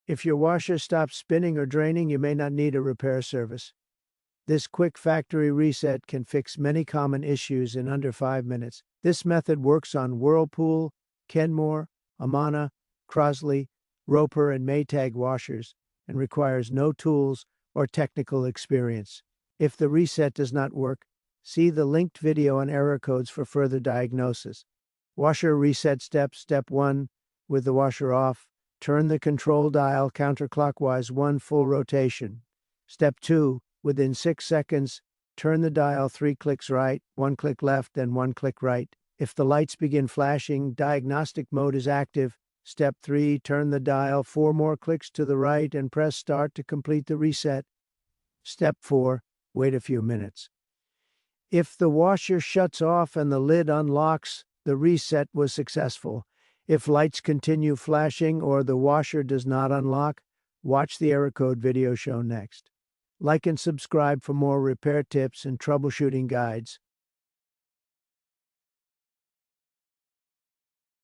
If your washer stops spinning or draining, you may not need a repair service. This quick factory reset can fix many common issues in under 5 minutes. This method works on Whirlpool, Kenmore, Amana, Crosley, Roper, and Maytag washers and requires no tools or technical experience. If the reset does not work, see the linked video on error codes for further diagnosis. Washer reset steps. Step 1. With the washer off, turn the control dial counterclockwise 1 full rotation. Step 2. Within 6 seconds, turn the dial 3 clicks right, 1 click left, and 1 click right. If the lights begin flashing, diagnostic mode is active. Step 3. Turn the dial 4 more clicks to the right and press start to complete the reset. Step 4. Wait a few minutes. If the washer shuts off and the lid unlocks, the reset was successful. If lights continue flashing or the washer does not unlock, watch the error code video shown next. Like and subscribe for more repair tips and troubleshooting guides.